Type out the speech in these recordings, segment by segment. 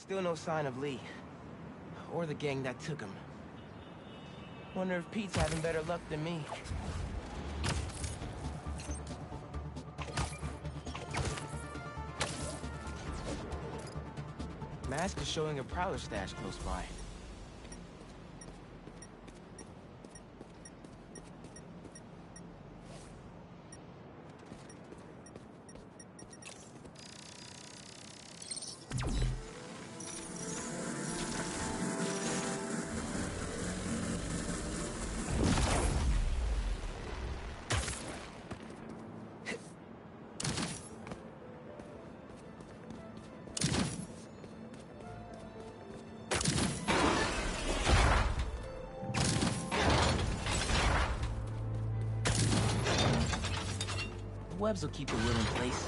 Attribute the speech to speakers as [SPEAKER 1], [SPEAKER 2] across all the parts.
[SPEAKER 1] Still no sign of Lee. Or the gang that took him. Wonder if Pete's having better luck than me. Mask is showing a Prowler stash close by. Webs will keep the will in place.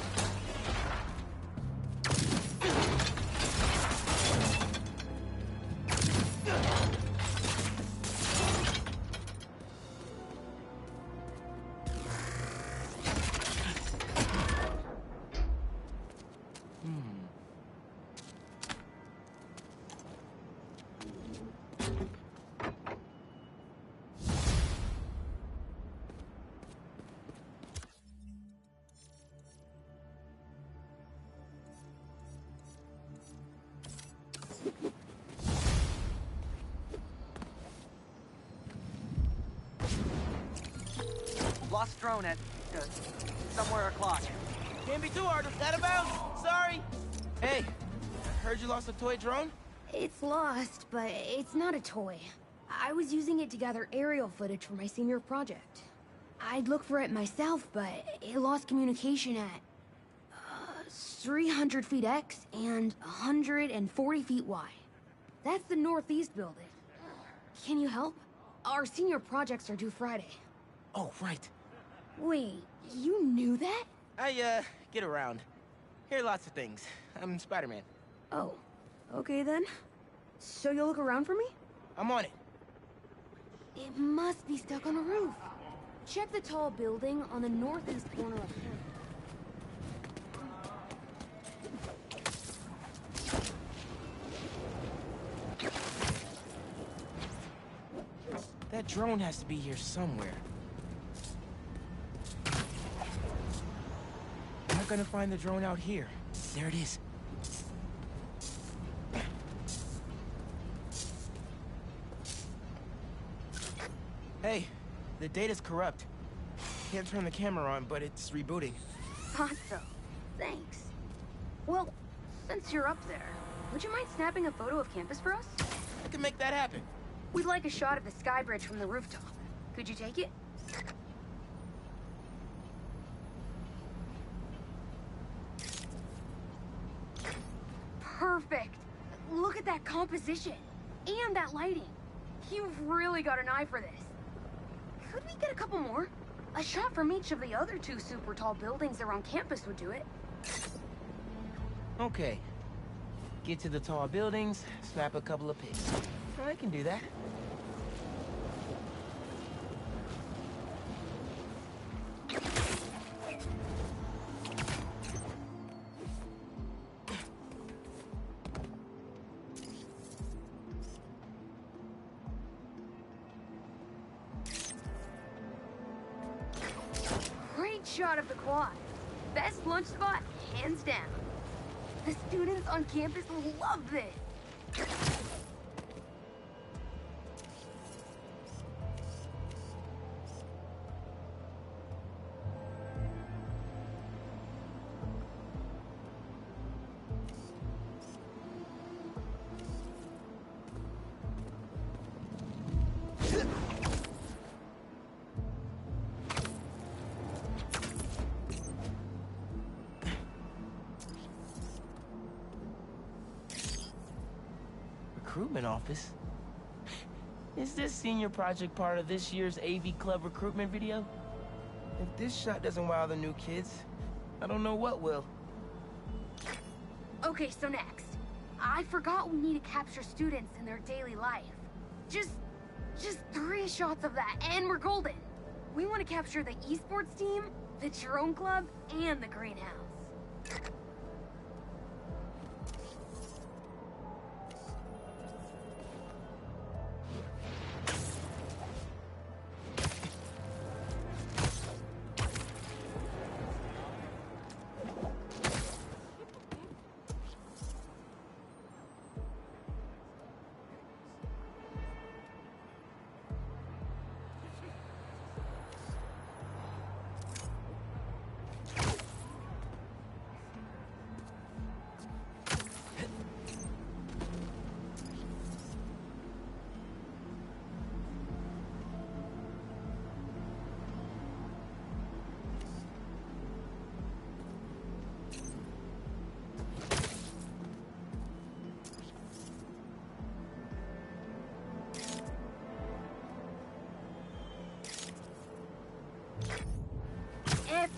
[SPEAKER 2] Lost drone at, somewhere o'clock.
[SPEAKER 1] Can't be too hard. That about? Sorry. Hey, I heard you lost a toy drone?
[SPEAKER 3] It's lost, but it's not a toy. I was using it to gather aerial footage for my senior project. I'd look for it myself, but it lost communication at 300 feet X and 140 feet Y. That's the northeast building. Can you help? Our senior projects are due Friday.
[SPEAKER 1] Oh, right.
[SPEAKER 3] Wait, you knew that?
[SPEAKER 1] I, get around. Hear lots of things. I'm Spider-Man.
[SPEAKER 3] Oh, okay then. So you'll look around for me?
[SPEAKER 1] I'm on it.
[SPEAKER 3] It must be stuck on a roof. Check the tall building on the northeast corner of town.
[SPEAKER 1] That drone has to be here somewhere. I'm not gonna find the drone out here. There it is. Hey, the data's corrupt. Can't turn the camera on, but it's rebooting.
[SPEAKER 3] Thought so. Thanks. Well, since you're up there, would you mind snapping a photo of campus for us?
[SPEAKER 1] I can make that happen.
[SPEAKER 3] We'd like a shot of the sky bridge from the rooftop. Could you take it? Perfect! Look at that composition! And that lighting! You've really got an eye for this. Could we get a couple more? A shot from each of the other two super tall buildings around campus would do it.
[SPEAKER 1] Okay. Get to the tall buildings, snap a couple of pics. I can do that.
[SPEAKER 3] Great shot of the quad. Best lunch spot, hands down. The students on campus will love this.
[SPEAKER 1] Recruitment office? Is this senior project part of this year's AV Club recruitment video? If this shot doesn't wow the new kids, I don't know what will.
[SPEAKER 3] Okay, so next. I forgot we need to capture students in their daily life. Just 3 shots of that, and we're golden. We want to capture the esports team, the drone club, and the greenhouse.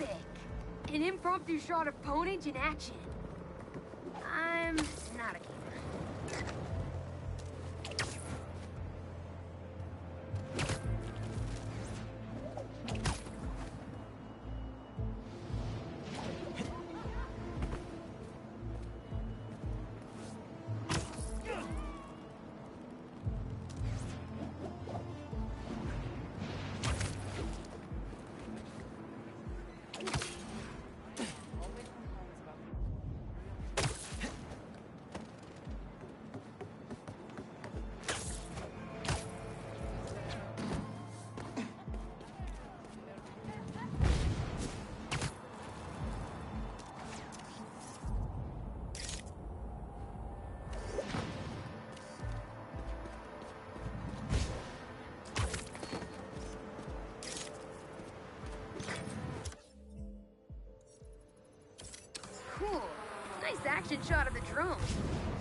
[SPEAKER 3] epic! An impromptu shot of Ponage in action. I'm not a gamer. Cool. Nice action shot of the drone.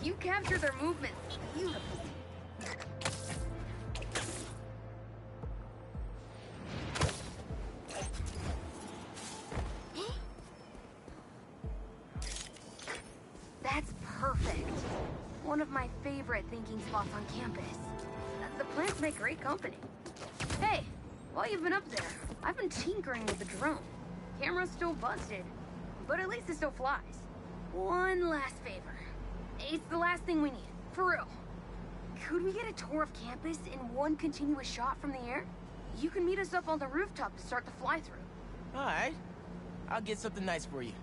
[SPEAKER 3] You captured their movements beautifully. That's perfect. One of my favorite thinking spots on campus. The plants make great company. Hey, while you've been up there, I've been tinkering with the drone. Camera's still busted, but at least it still flies. One last favor. It's the last thing we need, for real. Could we get a tour of campus in one continuous shot from the air? You can meet us up on the rooftop to start the fly-through.
[SPEAKER 1] All right. I'll get something nice for you.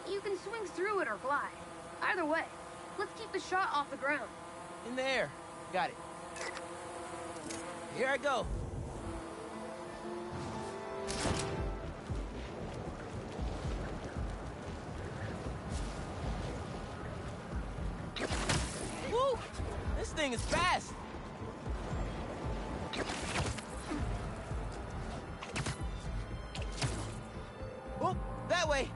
[SPEAKER 3] You can swing through it or glide. Either way, let's keep the shot off the ground.
[SPEAKER 1] In the air. Got it. Here I go. Woo! This thing is fast. Oh, that way.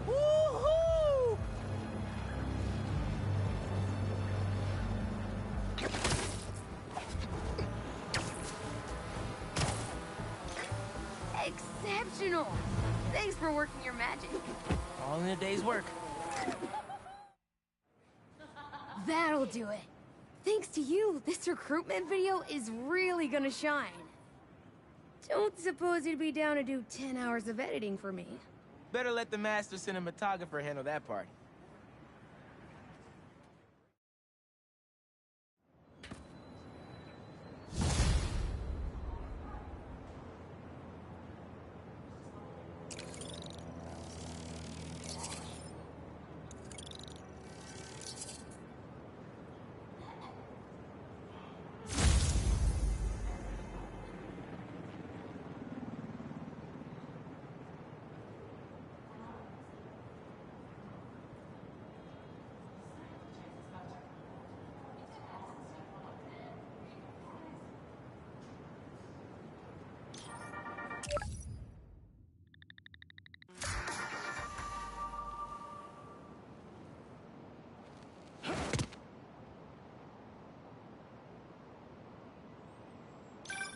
[SPEAKER 1] Woohoo!
[SPEAKER 3] Exceptional! Thanks for working your magic.
[SPEAKER 1] All in a day's work.
[SPEAKER 3] That'll do it. Thanks to you, this recruitment video is really gonna shine. Don't suppose you'd be down to do 10 hours of editing for me.
[SPEAKER 1] Better let the master cinematographer handle that part.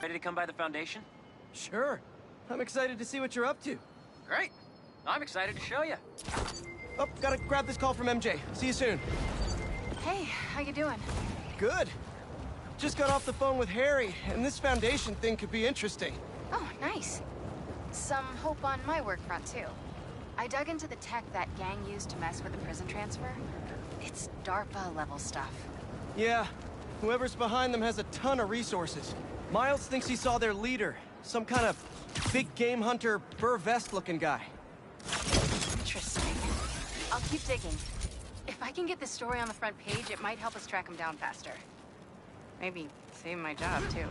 [SPEAKER 2] Ready to come by the Foundation?
[SPEAKER 4] Sure. I'm excited to see what you're up to.
[SPEAKER 2] Great. I'm excited to show you.
[SPEAKER 4] Oh, gotta grab this call from MJ. See you soon.
[SPEAKER 5] Hey, how you doing?
[SPEAKER 4] Good. Just got off the phone with Harry, and this Foundation thing could be interesting.
[SPEAKER 5] Oh, nice. Some hope on my work front, too. I dug into the tech that gang used to mess with the prison transfer. It's DARPA-level stuff.
[SPEAKER 4] Yeah, whoever's behind them has a ton of resources. Miles thinks he saw their leader, some kind of big game hunter, fur vest-looking guy.
[SPEAKER 5] Interesting. I'll keep digging. If I can get this story on the front page, it might help us track him down faster. Maybe save my job, too.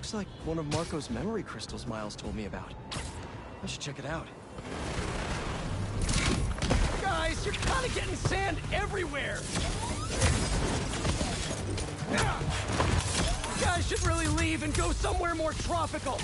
[SPEAKER 4] Looks like one of Marco's memory crystals Miles told me about. I should check it out. Guys, you're kind of getting sand everywhere! You guys should really leave and go somewhere more tropical!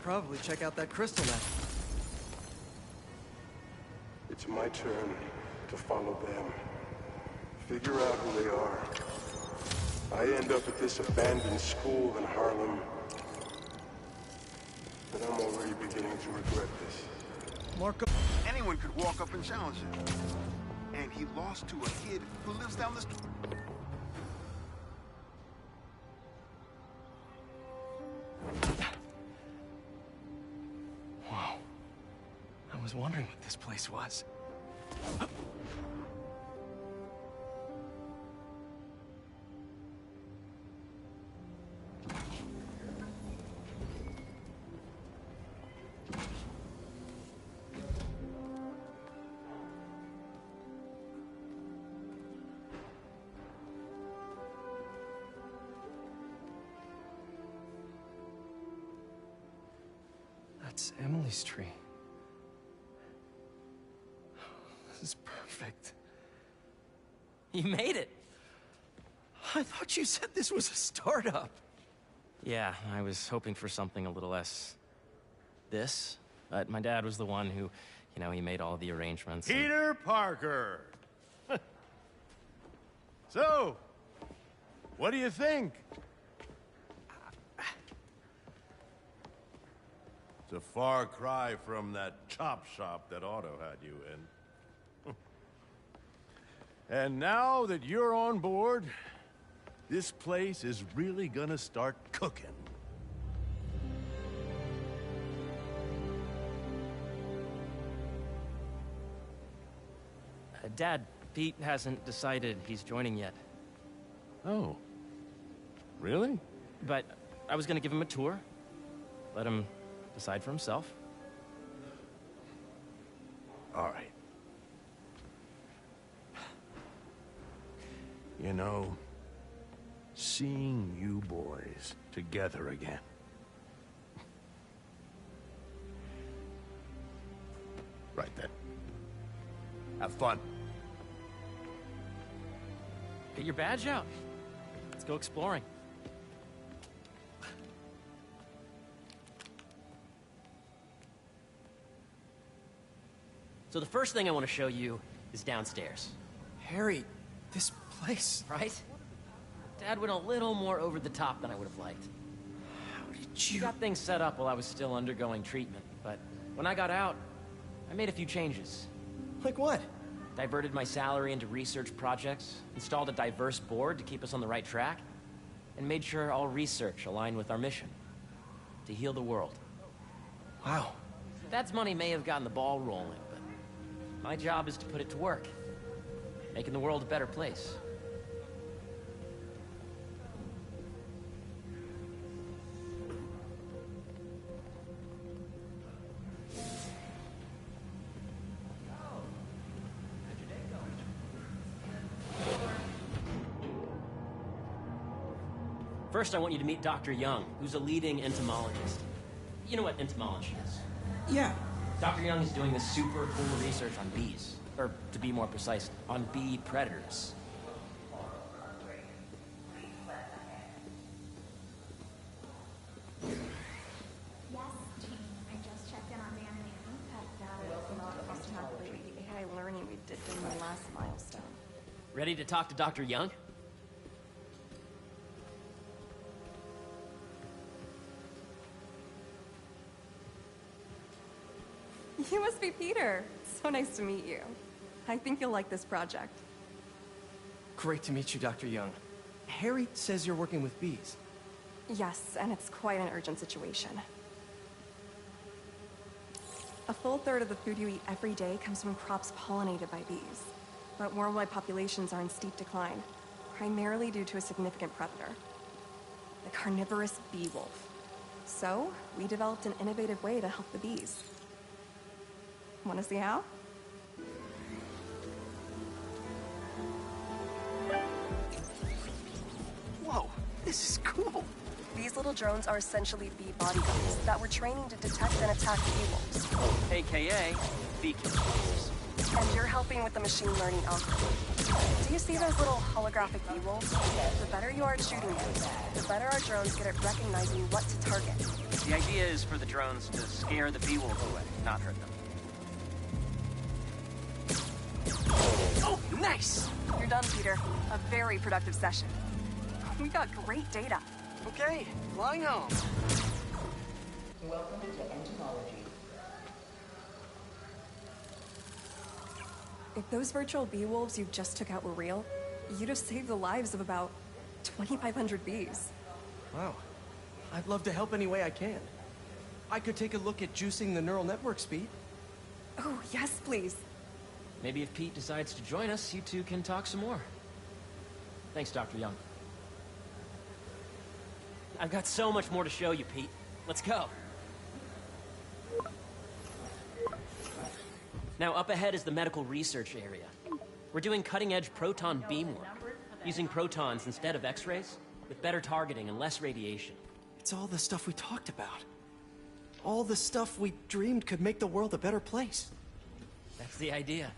[SPEAKER 4] Probably check out that crystal net.
[SPEAKER 6] It's my turn to follow them. Figure out who they are. I end up at this abandoned school in Harlem. And I'm already beginning to regret this.
[SPEAKER 4] Marco...
[SPEAKER 7] Anyone could walk up and challenge him. And he lost to a kid who lives down the street.
[SPEAKER 4] I was wondering what this place was. That's Emily's tree. This is perfect.
[SPEAKER 1] You made it.
[SPEAKER 4] I thought you said this was a startup.
[SPEAKER 1] Yeah, I was hoping for something a little less... this. But my dad was the one who, you know, he made all the arrangements.
[SPEAKER 8] Peter Parker! So, what do you think? It's a far cry from that chop shop that Otto had you in. And now that you're on board, this place is really gonna start cooking.
[SPEAKER 1] Dad, Pete hasn't decided he's joining yet.
[SPEAKER 8] Oh. Really?
[SPEAKER 1] But I was gonna give him a tour. Let him decide for himself.
[SPEAKER 8] All right. You know, seeing you boys together again. Right then. Have fun.
[SPEAKER 1] Get your badge out. Let's go exploring.
[SPEAKER 9] So the first thing I want to show you is downstairs.
[SPEAKER 4] Harry, this place...
[SPEAKER 9] Right? Dad went a little more over the top than I would have liked.
[SPEAKER 4] How did
[SPEAKER 1] He
[SPEAKER 4] you...
[SPEAKER 1] got things set up while I was still undergoing treatment, but when I got out, I made a few changes.
[SPEAKER 4] Like what?
[SPEAKER 1] Diverted my salary into research projects, installed a diverse board to keep us on the right track, and made sure all research aligned with our mission. To heal the world.
[SPEAKER 4] Wow.
[SPEAKER 1] Dad's money may have gotten the ball rolling, but my job is to put it to work. Making the world a better place.
[SPEAKER 9] First, I want you to meet Dr. Young, who's a leading entomologist. You know what entomology is?
[SPEAKER 4] Yeah.
[SPEAKER 9] Dr. Young is doing this super cool research on bees. Or, to be more precise, on bee predators.
[SPEAKER 10] Yes, Jean. I just checked in on Dan and Annie. That data is not just calculating the AI learning we did during the last milestone.
[SPEAKER 9] Ready to talk to Dr. Young?
[SPEAKER 10] You must be Peter. So nice to meet you. I think you'll like this project.
[SPEAKER 4] Great to meet you, Dr. Young. Harry says you're working with bees.
[SPEAKER 10] Yes, and it's quite an urgent situation. A full third of the food you eat every day comes from crops pollinated by bees. But worldwide populations are in steep decline, primarily due to a significant predator, the carnivorous bee wolf. So, we developed an innovative way to help the bees. Want to see how?
[SPEAKER 4] Whoa, this is cool.
[SPEAKER 10] These little drones are essentially bee bodyguards that we're training to detect and attack bee wolves.
[SPEAKER 2] AKA bee killers.
[SPEAKER 10] And you're helping with the machine learning algorithm. Do you see those little holographic bee wolves? The better you are at shooting them, the better our drones get at recognizing what to target.
[SPEAKER 2] The idea is for the drones to scare the bee wolves away, not hurt them.
[SPEAKER 4] Oh, nice!
[SPEAKER 10] You're done, Peter. A very productive session. We got great data.
[SPEAKER 4] Okay, flying home.
[SPEAKER 11] Welcome to entomology.
[SPEAKER 10] If those virtual bee wolves you just took out were real, you'd have saved the lives of about 2,500 bees.
[SPEAKER 4] Wow. I'd love to help any way I can. I could take a look at juicing the neural network speed.
[SPEAKER 10] Oh, yes, please.
[SPEAKER 9] Maybe if Pete decides to join us, you two can talk some more. Thanks, Dr. Young. I've got so much more to show you, Pete. Let's go. Now, up ahead is the medical research area. We're doing cutting-edge proton beam work, using protons instead of X-rays, with better targeting and less radiation.
[SPEAKER 4] It's all the stuff we talked about. All the stuff we dreamed could make the world a better place.
[SPEAKER 9] That's the idea.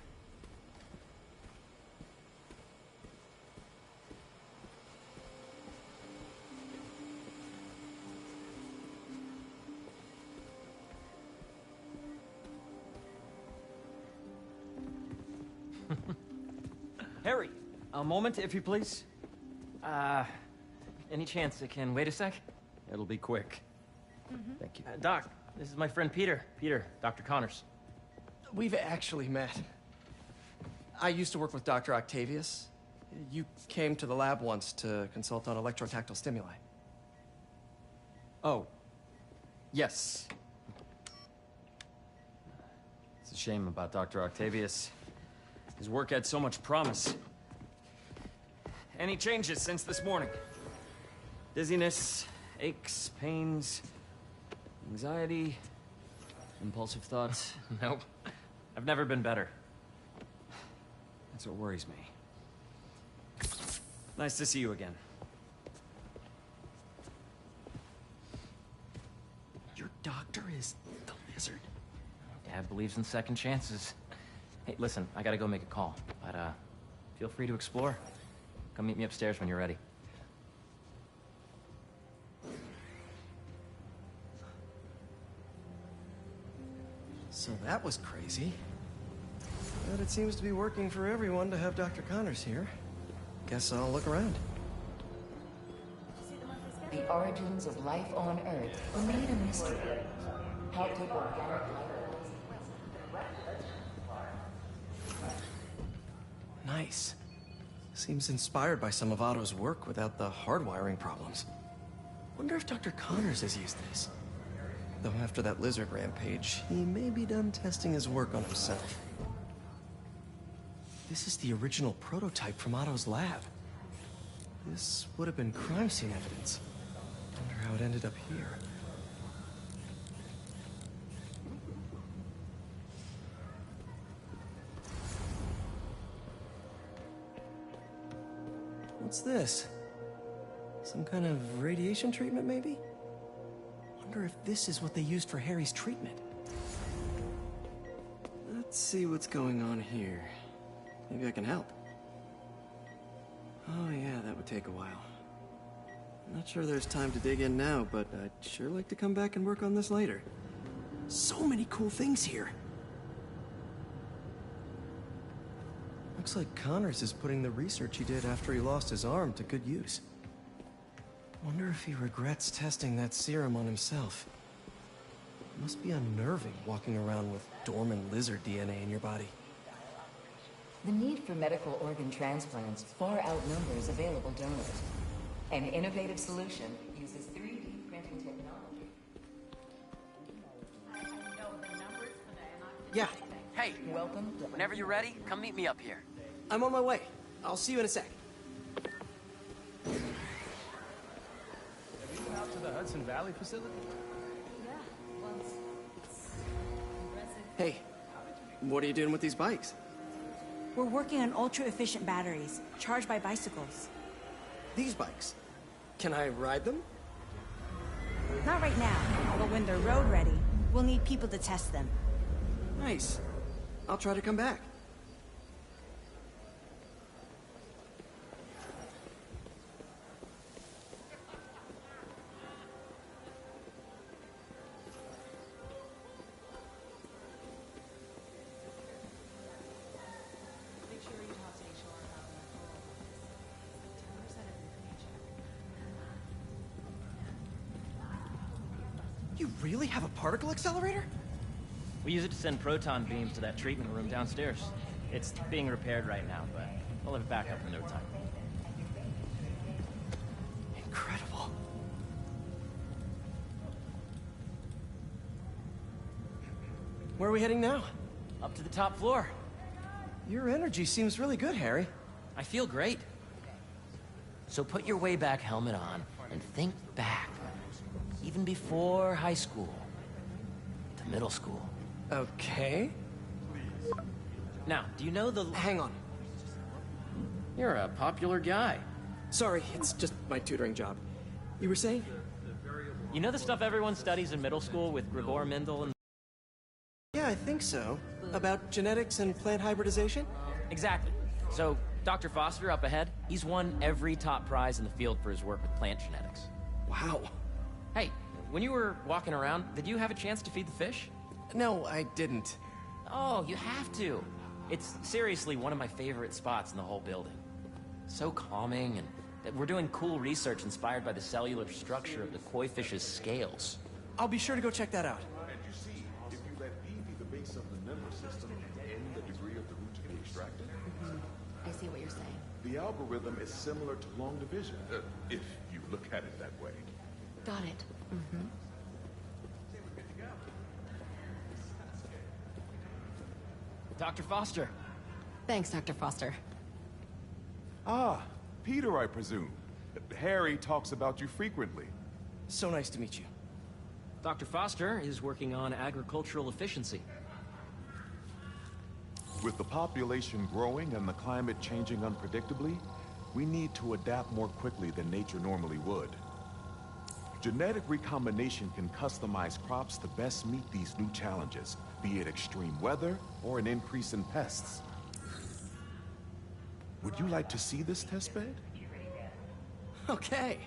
[SPEAKER 12] Harry, a moment, if you please.
[SPEAKER 9] Any chance it can wait a sec?
[SPEAKER 12] It'll be quick. Thank you.
[SPEAKER 9] Doc, this is my friend Peter. Peter, Dr. Connors.
[SPEAKER 4] We've actually met. I used to work with Dr. Octavius. You came to the lab once to consult on electrotactile stimuli.
[SPEAKER 12] Oh. Yes. It's a shame about Dr. Octavius. His work had so much promise. Any changes since this morning? Dizziness, aches, pains, anxiety, impulsive thoughts?
[SPEAKER 9] Nope. I've never been better.
[SPEAKER 12] That's what worries me. Nice to see you again.
[SPEAKER 4] Your doctor is the lizard.
[SPEAKER 9] Dad believes in second chances. Hey, listen, I gotta go make a call, but feel free to explore. Come meet me upstairs when you're ready.
[SPEAKER 4] So that was crazy. But it seems to be working for everyone to have Dr. Connors here. Guess I'll look around.
[SPEAKER 11] The origins of life on Earth remain a mystery. How could organic life...
[SPEAKER 4] Nice. Seems inspired by some of Otto's work without the hardwiring problems. Wonder if Dr. Connors has used this. Though after that lizard rampage, he may be done testing his work on himself. This is the original prototype from Otto's lab. This would have been crime scene evidence. Wonder how it ended up here. What's this? Some kind of radiation treatment, maybe? Wonder if this is what they used for Harry's treatment. Let's see what's going on here. Maybe I can help. Oh yeah, that would take a while. Not sure there's time to dig in now, but I'd sure like to come back and work on this later. So many cool things here. Looks like Looks like Connors is putting the research he did after he lost his arm to good use. Wonder if he regrets testing that serum on himself. It must be unnerving walking around with dormant lizard DNA in your body.
[SPEAKER 11] The need for medical organ transplants far outnumbers available donors. An innovative solution uses 3D printing technology.
[SPEAKER 4] Yeah,
[SPEAKER 2] Hey,
[SPEAKER 11] Welcome.
[SPEAKER 2] whenever you're ready, come meet me up here.
[SPEAKER 4] I'm on my way. I'll see you in a sec.
[SPEAKER 1] Out to the Hudson Valley facility?
[SPEAKER 4] Hey, what are you doing with these bikes?
[SPEAKER 13] We're working on ultra-efficient batteries, charged by bicycles.
[SPEAKER 4] These bikes? Can I ride them?
[SPEAKER 13] Not right now, but when they're road ready, we'll need people to test them.
[SPEAKER 4] Nice. I'll try to come back. You really have a particle accelerator?
[SPEAKER 9] We use it to send proton beams to that treatment room downstairs. It's being repaired right now, but we'll have it back up in no time.
[SPEAKER 4] Incredible. Where are we heading now?
[SPEAKER 9] Up to the top floor.
[SPEAKER 4] Your energy seems really good, Harry.
[SPEAKER 9] I feel great. So put your way back helmet on and think back. Even before high school. To middle school.
[SPEAKER 4] Okay.
[SPEAKER 9] Now, do you know the...
[SPEAKER 4] Hang on.
[SPEAKER 9] You're a popular guy.
[SPEAKER 4] Sorry, it's just my tutoring job. You were saying?
[SPEAKER 9] You know the stuff everyone studies in middle school with Gregor Mendel and...
[SPEAKER 4] Yeah, I think so. About genetics and plant hybridization?
[SPEAKER 9] Exactly. So, Dr. Foster up ahead, he's won every top prize in the field for his work with plant genetics.
[SPEAKER 4] Wow.
[SPEAKER 9] Hey, when you were walking around, did you have a chance to feed the fish?
[SPEAKER 4] No, I didn't.
[SPEAKER 9] Oh, you have to. It's seriously one of my favorite spots in the whole building. So calming, and we're doing cool research inspired by the cellular structure of the koi fish's scales.
[SPEAKER 4] I'll be sure to go check that out.
[SPEAKER 14] And you see, if you let B be the base of the member system and N the degree of the root to be extracted,
[SPEAKER 11] I see what you're saying.
[SPEAKER 14] the algorithm is similar to long division, if you look at it that way.
[SPEAKER 11] Got it.
[SPEAKER 9] Dr. Foster.
[SPEAKER 11] Thanks, Dr. Foster.
[SPEAKER 14] Ah, Peter, I presume. Harry talks about you frequently.
[SPEAKER 4] So nice to meet you.
[SPEAKER 9] Dr. Foster is working on agricultural efficiency.
[SPEAKER 14] With the population growing and the climate changing unpredictably, we need to adapt more quickly than nature normally would. Genetic recombination can customize crops to best meet these new challenges, be it extreme weather or an increase in pests. Would you like to see this testbed?
[SPEAKER 4] Okay.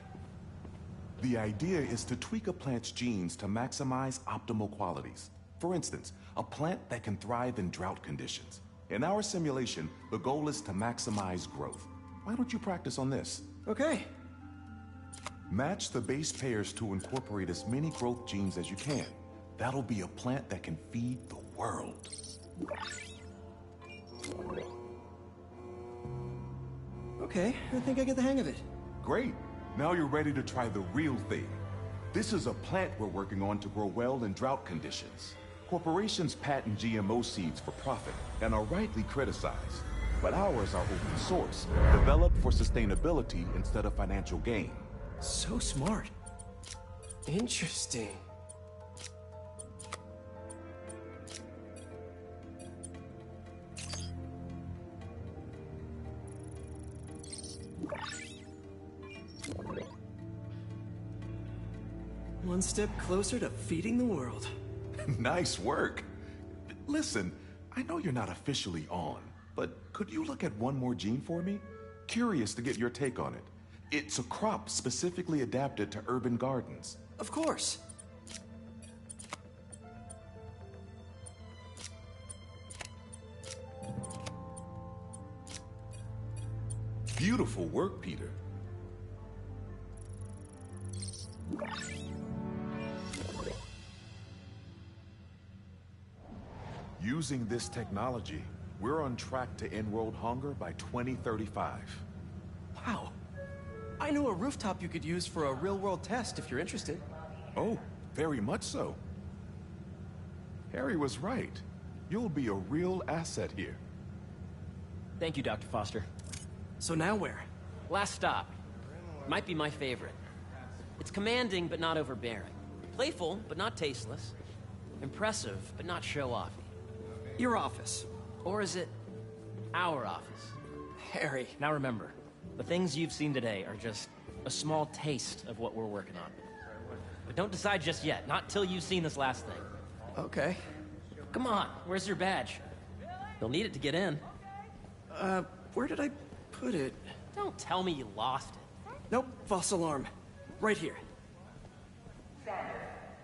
[SPEAKER 14] The idea is to tweak a plant's genes to maximize optimal qualities. For instance, a plant that can thrive in drought conditions. In our simulation, the goal is to maximize growth. Why don't you practice on this?
[SPEAKER 4] Okay.
[SPEAKER 14] Match the base pairs to incorporate as many growth genes as you can. That'll be a plant that can feed the world.
[SPEAKER 4] Okay, I think I get the hang of it.
[SPEAKER 14] Great. Now you're ready to try the real thing. This is a plant we're working on to grow well in drought conditions. Corporations patent GMO seeds for profit and are rightly criticized. But ours are open source, developed for sustainability instead of financial gain.
[SPEAKER 4] So smart. Interesting. One step closer to feeding the world.
[SPEAKER 14] Nice work. Listen, I know you're not officially on, but could you look at one more gene for me? Curious to get your take on it. It's a crop specifically adapted to urban gardens.
[SPEAKER 4] Of course.
[SPEAKER 14] Beautiful work, Peter. Using this technology, We're on track to end world hunger by 2035.
[SPEAKER 4] Wow. I know a rooftop you could use for a real-world test if you're interested.
[SPEAKER 14] Oh, very much so. Harry was right. You'll be a real asset here.
[SPEAKER 9] Thank you, Dr. Foster.
[SPEAKER 4] So now where?
[SPEAKER 9] Last stop. Might be my favorite. It's commanding, but not overbearing. Playful, but not tasteless. Impressive, but not show-offy.
[SPEAKER 4] Your office.
[SPEAKER 9] Or is it our office?
[SPEAKER 4] Harry.
[SPEAKER 9] Now remember, the things you've seen today are just a small taste of what we're working on. But don't decide just yet, not till you've seen this last thing.
[SPEAKER 4] Okay.
[SPEAKER 9] Come on, where's your badge? You'll need it to get in.
[SPEAKER 4] Where did I put it?
[SPEAKER 9] Don't tell me you lost it.
[SPEAKER 4] Nope, false alarm. Right here.
[SPEAKER 11] Sanders,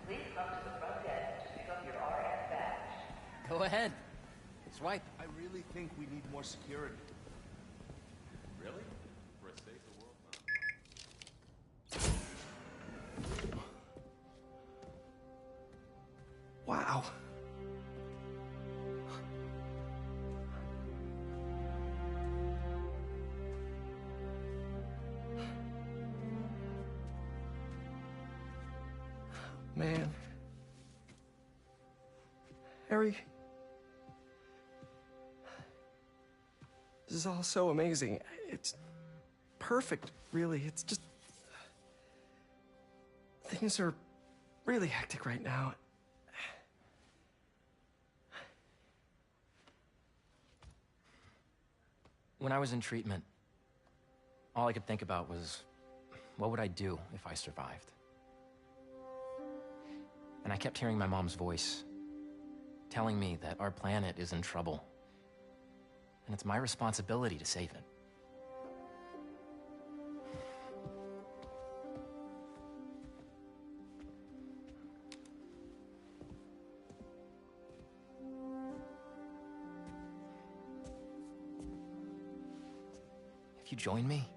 [SPEAKER 11] please come to the front desk to pick up your RS badge.
[SPEAKER 9] Go ahead. Swipe.
[SPEAKER 8] I really think we need more security. Really? For a safe the world?
[SPEAKER 4] Wow. Man. Harry. This is all so amazing. It's perfect, really. It's just... Things are really hectic right now.
[SPEAKER 9] When I was in treatment, all I could think about was, what would I do if I survived? And I kept hearing my mom's voice, telling me that our planet is in trouble. And it's my responsibility to save it. If you join me,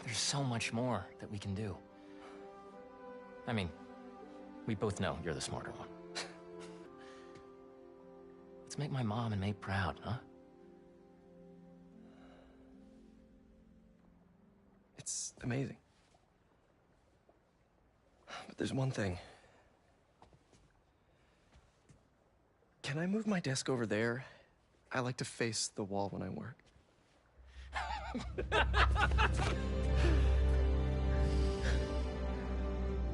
[SPEAKER 9] there's so much more that we can do. I mean, we both know you're the smarter one. Let's make my mom and May proud, huh?
[SPEAKER 4] It's amazing. But there's one thing. Can I move my desk over there? I like to face the wall when I work.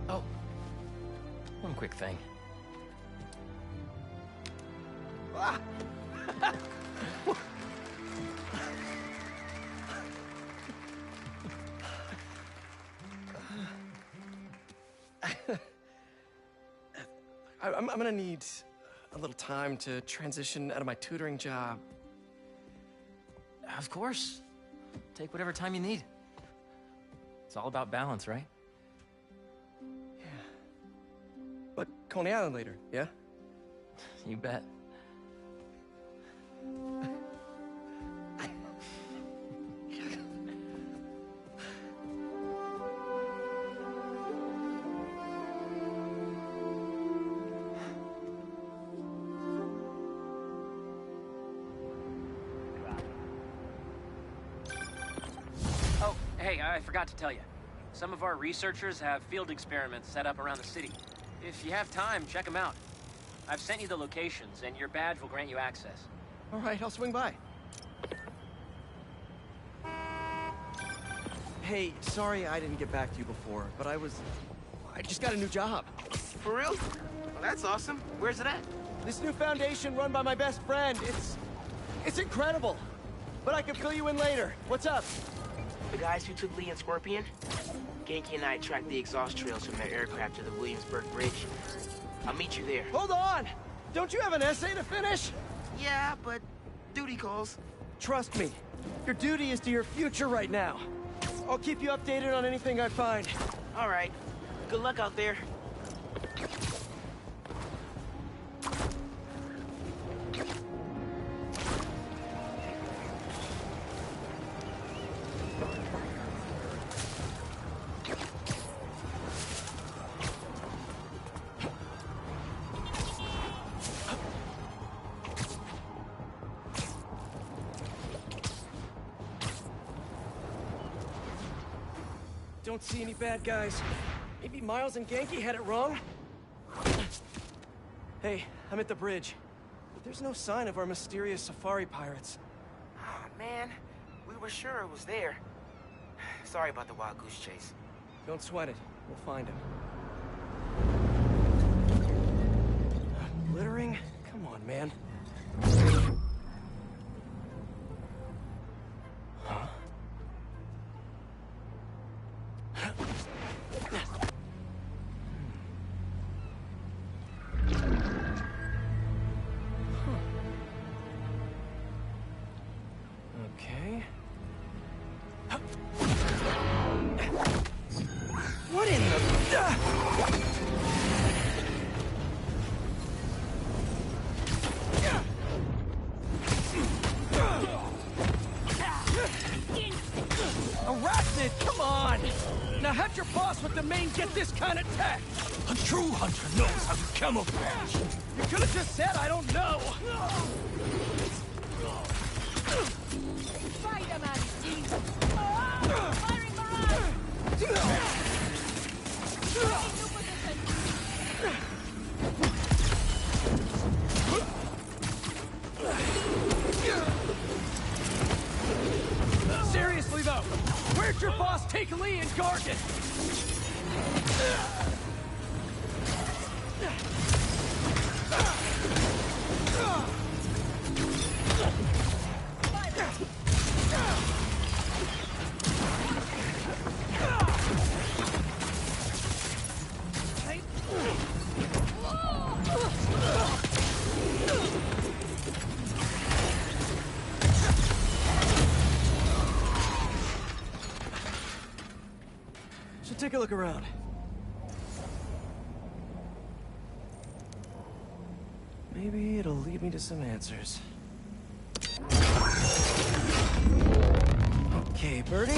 [SPEAKER 9] Oh, one quick thing.
[SPEAKER 4] Ah. I'm gonna need a little time to transition out of my tutoring job.
[SPEAKER 9] Of course. Take whatever time you need. It's all about balance, right?
[SPEAKER 4] Yeah. But Coney Island later, yeah?
[SPEAKER 9] You bet.
[SPEAKER 2] Hey, I forgot to tell you. Some of our researchers have field experiments set up around the city. If you have time, check them out. I've sent you the locations, and your badge will grant you access.
[SPEAKER 4] All right, I'll swing by. Hey, sorry I didn't get back to you before, but I just got a new job.
[SPEAKER 1] For real? Well, that's awesome. Where's it at?
[SPEAKER 4] This new foundation run by my best friend. It's incredible. But I can fill you in later. What's up?
[SPEAKER 1] The guys who took Lee and Scorpion? Genki and I tracked the exhaust trails from their aircraft to the Williamsburg Bridge. I'll meet you there.
[SPEAKER 4] Hold on! Don't you have an essay to finish?
[SPEAKER 1] Yeah, but duty calls.
[SPEAKER 4] Trust me, your duty is to your future right now. I'll keep you updated on anything I find.
[SPEAKER 1] All right. Good luck out there.
[SPEAKER 4] don't see any bad guys. Maybe Miles and Genki had it wrong? Hey, I'm at the bridge. But there's no sign of our mysterious safari pirates.
[SPEAKER 1] Oh, man. We were sure it was there. Sorry about the wild goose chase.
[SPEAKER 4] Don't sweat it. We'll find him. Littering? Come on, man. Huh? Okay. What in the... Arachnid, come on! Now how'd your boss with the mane get this kind of tech? A true hunter knows how to camouflage. You could have just said I don't know.
[SPEAKER 15] Spider-Man, firing barrage!
[SPEAKER 4] Seriously though, where'd your boss take Lee and Gargan? Should take a look around. Maybe it'll lead me to some answers. Okay, Birdie.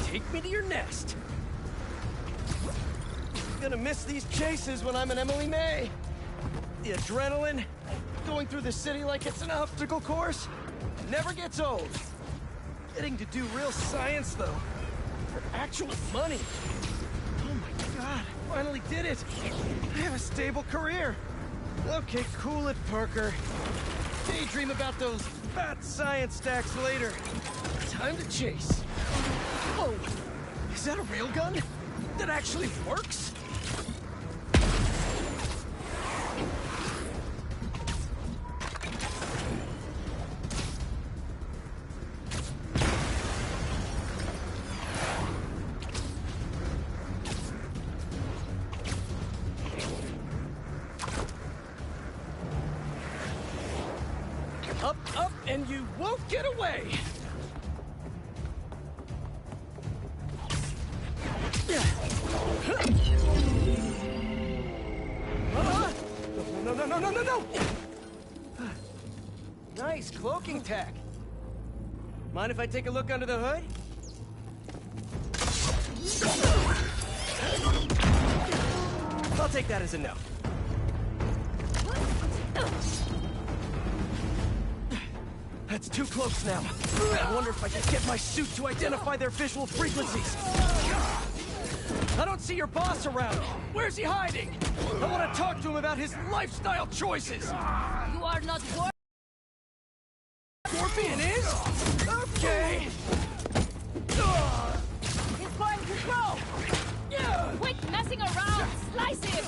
[SPEAKER 4] Take me to your nest. I'm gonna miss these chases when I'm an Emily May. The adrenaline, going through the city like it's an obstacle course, never gets old. Getting to do real science, though. For actual money. Oh my god, finally did it. I have a stable career. Okay, cool it, Parker. Daydream about those fat science stacks later. Time to chase. Whoa, is that a railgun? That actually works? Up, up, and you won't get away! No! Nice cloaking tech. Mind if I take a look under the hood? I'll take that as a no. That's too close now. I wonder if I can get my suit to identify their visual frequencies. I don't see your boss around. Where's he hiding? I want to talk to him about his lifestyle choices.
[SPEAKER 15] You are not worth...
[SPEAKER 4] Scorpion is? Okay.
[SPEAKER 15] He's going to throw! Quit messing around! Slice him!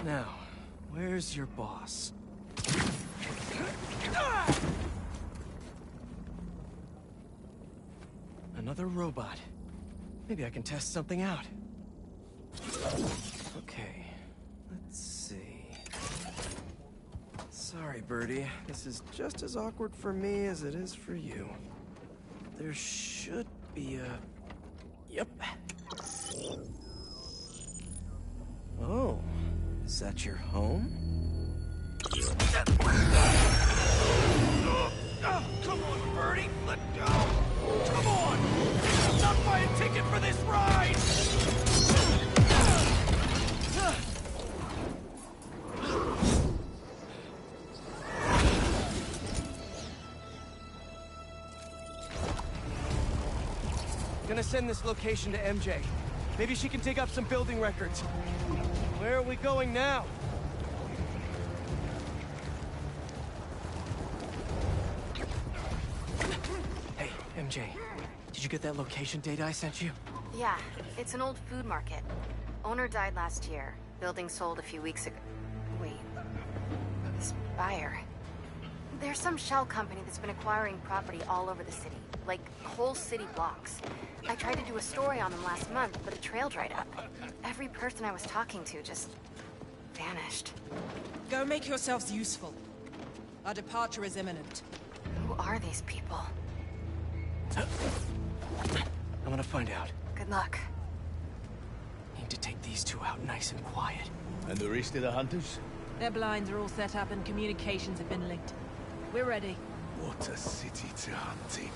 [SPEAKER 4] Now, where's your boss? Another robot. Maybe I can test something out. Okay, let's see. Sorry, Birdie. This is just as awkward for me as it is for you. There should be a... Yep. Oh, is that your home? Oh, come on, Birdie, let go! Come on! I'm not buying a ticket for this ride!
[SPEAKER 16] Gonna send this location to MJ. Maybe she can dig up some building records. Where are we going now? Hey, MJ. Did you get that location data I sent you?
[SPEAKER 5] Yeah, it's an old food market. Owner died last year. Building sold a few weeks ago. Wait. This buyer. There's some shell company that's been acquiring property all over the city. Like, whole city blocks. I tried to do a story on them last month, but the trail dried up. Every person I was talking to just vanished.
[SPEAKER 17] Go make yourselves useful. Our departure is imminent.
[SPEAKER 5] Who are these people?
[SPEAKER 16] I'm gonna find out.
[SPEAKER 5] Good luck.
[SPEAKER 16] Need to take these two out nice and quiet.
[SPEAKER 18] And the rest of the hunters?
[SPEAKER 13] Their blinds are all set up and communications have been linked. We're ready.
[SPEAKER 18] What a city to hunt in.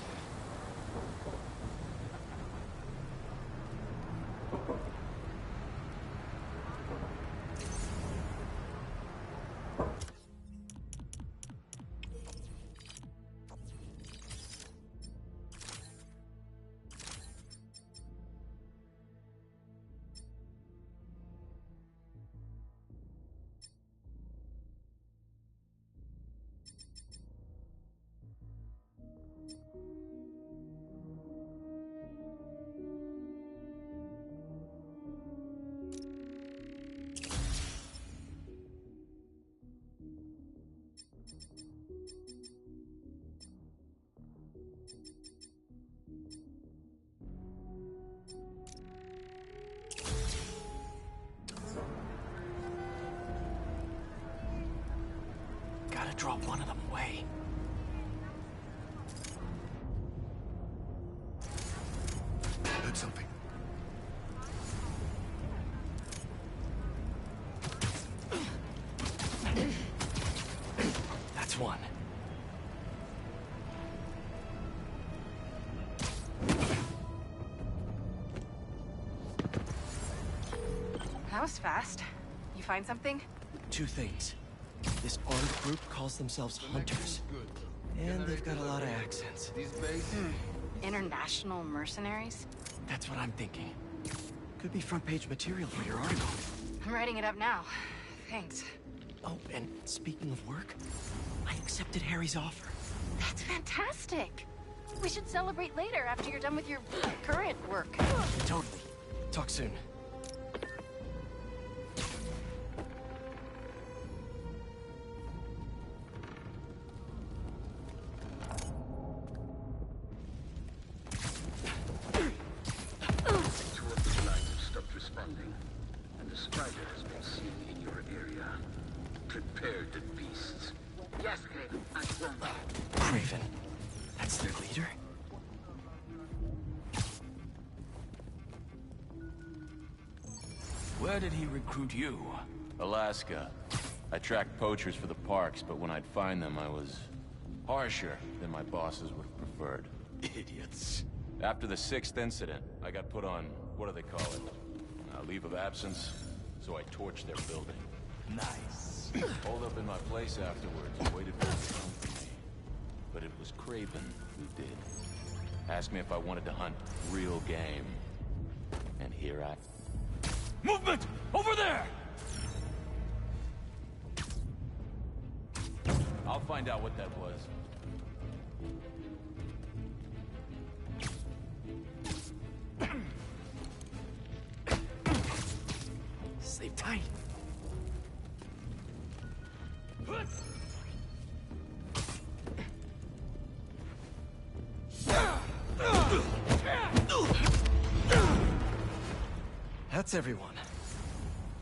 [SPEAKER 16] Gotta drop one of them away.
[SPEAKER 18] Heard something.
[SPEAKER 16] That's one.
[SPEAKER 5] That was fast. You find something?
[SPEAKER 16] Two things. This armed group calls themselves Hunters. And they've got a lot of accents.
[SPEAKER 5] International mercenaries?
[SPEAKER 16] That's what I'm thinking. Could be front page material for your article.
[SPEAKER 5] I'm writing it up now. Thanks.
[SPEAKER 16] Oh, and speaking of work, I accepted Harry's offer.
[SPEAKER 5] That's fantastic. We should celebrate later after you're done with your current work.
[SPEAKER 16] Totally. Talk soon. Craven. That's their leader?
[SPEAKER 19] Where did he recruit you? Alaska. I tracked poachers for the parks, but when I'd find them, I was harsher than my bosses would have preferred.
[SPEAKER 18] Idiots.
[SPEAKER 19] After the 6th incident, I got put on, what do they call it? Leave of absence, so I torched their building.
[SPEAKER 18] Nice.
[SPEAKER 19] Pulled up in my place afterwards and waited for them to come for me. But it was Craven who did. Asked me if I wanted to hunt real game. And here I...
[SPEAKER 18] Movement! Over there!
[SPEAKER 19] I'll find out what that was.
[SPEAKER 16] Sleep tight. That's everyone.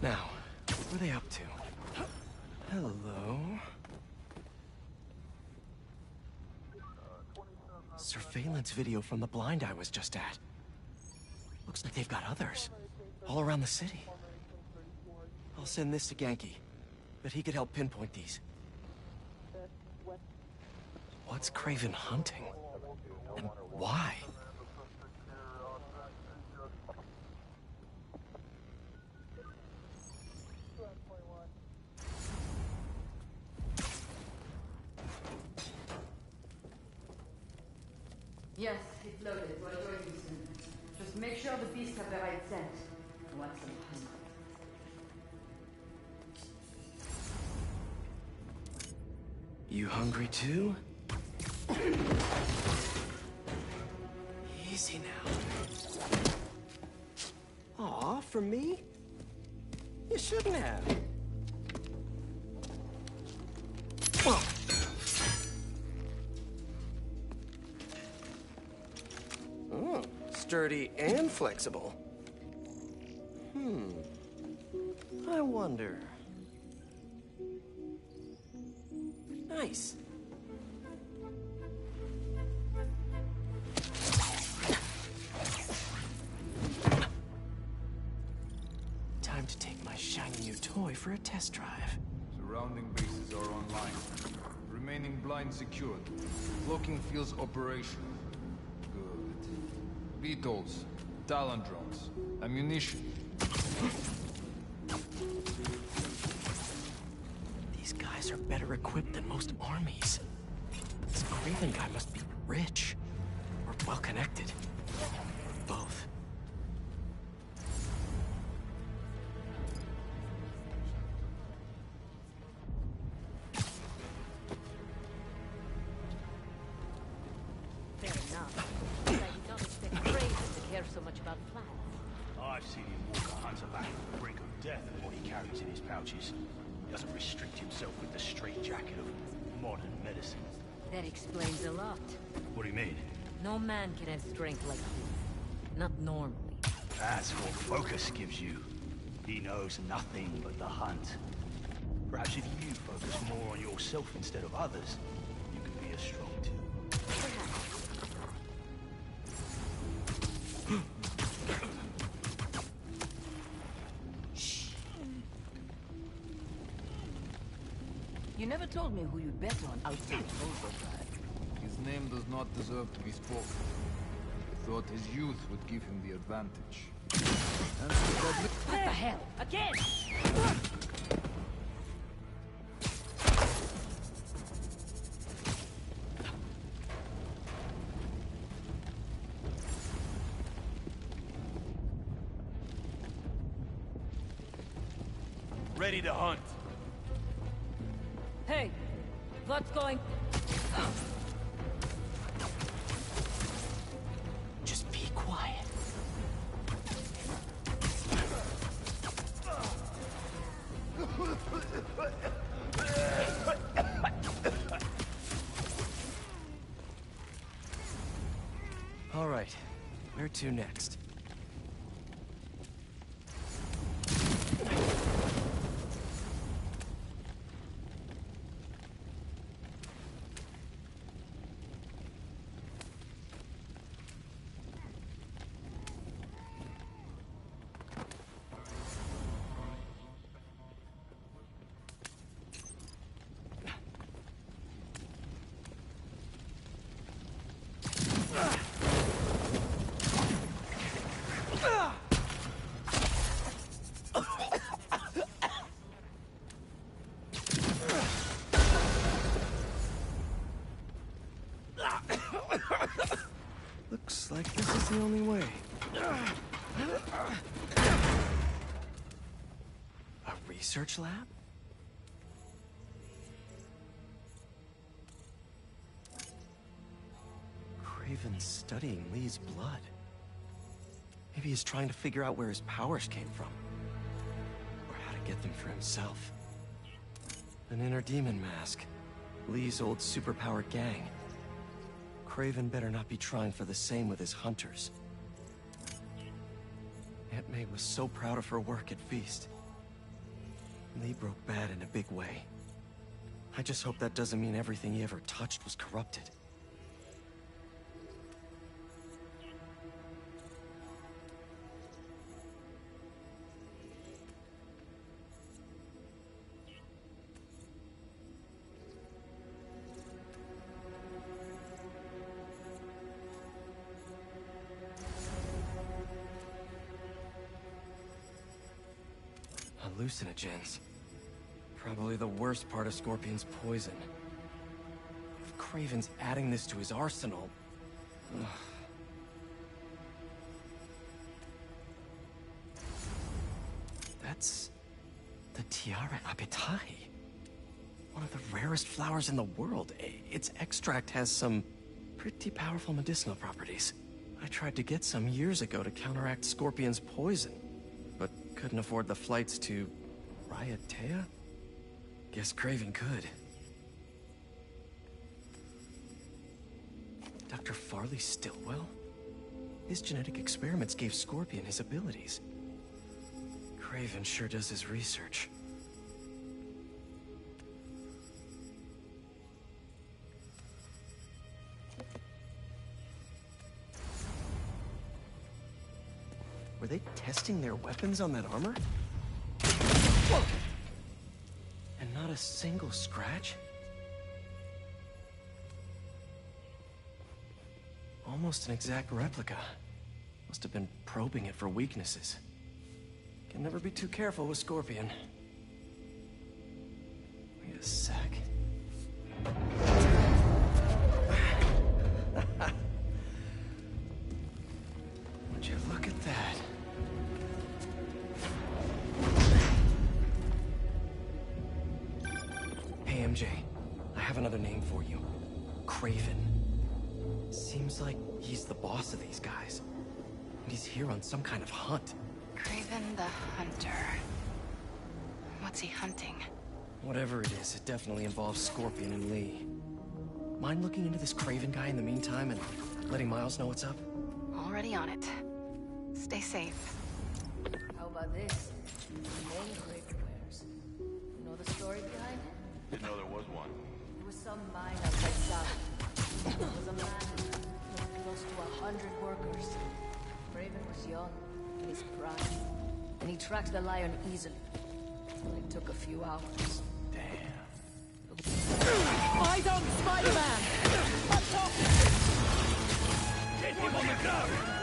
[SPEAKER 16] Now, what are they up to? Hello? Surveillance video from the blind I was just at. Looks like they've got others. All around the city. I'll send this to Genki. Bet he could help pinpoint these. What's Craven hunting? And why?
[SPEAKER 11] Yes, it's loaded. We'll join you soon. Make sure the beasts have the right scent. Want some hunger?
[SPEAKER 16] You hungry too? Easy now. Aw, for me? You shouldn't have. Oh, sturdy and flexible. I wonder. Nice. Time to take my shiny new toy for a test drive.
[SPEAKER 20] Surrounding bases are online. Remaining blind secured. Cloaking fields operational. Good. Beetles, Talon drones, ammunition.
[SPEAKER 16] These guys are better equipped than most armies. This Kraven guy must be rich. Or well-connected. Both.
[SPEAKER 21] Fair enough. But I did not expect Kraven to care so much about plans.
[SPEAKER 18] I've seen him walk a hunter back from the brink of death and what he carries in his pouches. He doesn't restrict himself with the straitjacket of modern medicine.
[SPEAKER 21] That explains a lot.
[SPEAKER 18] What do you mean?
[SPEAKER 21] No man can have strength like you. Not normally.
[SPEAKER 18] That's what Focus gives you. He knows nothing but the hunt. Perhaps if you focus more on yourself instead of others, you could be as strong too.
[SPEAKER 21] You never told me who you'd bet on outside Overdrive.
[SPEAKER 20] His name does not deserve to be spoken. I thought his youth would give him the advantage. And so
[SPEAKER 21] What the hell? Again!
[SPEAKER 18] Ready to hunt.
[SPEAKER 21] Hey! What's going...
[SPEAKER 16] Just be quiet. All right, where to next? Looks like this is the only way. A research lab? Kraven's studying Lee's blood. Maybe he's trying to figure out where his powers came from. Or how to get them for himself. An inner demon mask. Lee's old superpowered gang. Kraven better not be trying for the same with his hunters. Aunt May was so proud of her work at Feast. Lee broke bad in a big way. I just hope that doesn't mean everything he ever touched was corrupted. Hallucinogens. Probably the worst part of Scorpion's poison. If Kraven's adding this to his arsenal... Ugh. Chiara apitai. One of the rarest flowers in the world. Its extract has some pretty powerful medicinal properties. I tried to get some years ago to counteract Scorpion's poison, but couldn't afford the flights to Raiatea? Guess Kraven could. Dr. Farley Stillwell? His genetic experiments gave Scorpion his abilities. Kraven sure does his research. Were they testing their weapons on that armor? Whoa! And not a single scratch? Almost an exact replica. Must have been probing it for weaknesses. Can never be too careful with Scorpion. Wait a sec. Would you look at that? Hey, MJ. I have another name for you. Kraven. Seems like he's the boss of these guys. And he's here on some kind of hunt.
[SPEAKER 5] Kraven the Hunter. What's he hunting?
[SPEAKER 16] Whatever it is, it definitely involves Scorpion and Lee. Mind looking into this Kraven guy in the meantime and letting Miles know what's up?
[SPEAKER 5] Already on it. Stay safe.
[SPEAKER 21] How about this? Many Kraven wares. You know the story behind it?
[SPEAKER 19] Didn't know there was one.
[SPEAKER 21] There was some mine outside south. There was a man with close to 100 workers. Kraven was young, in his prime, and he tracked the lion easily. It took a few hours.
[SPEAKER 15] Eyes on Spider-Man! Up top!
[SPEAKER 18] Get him on the ground!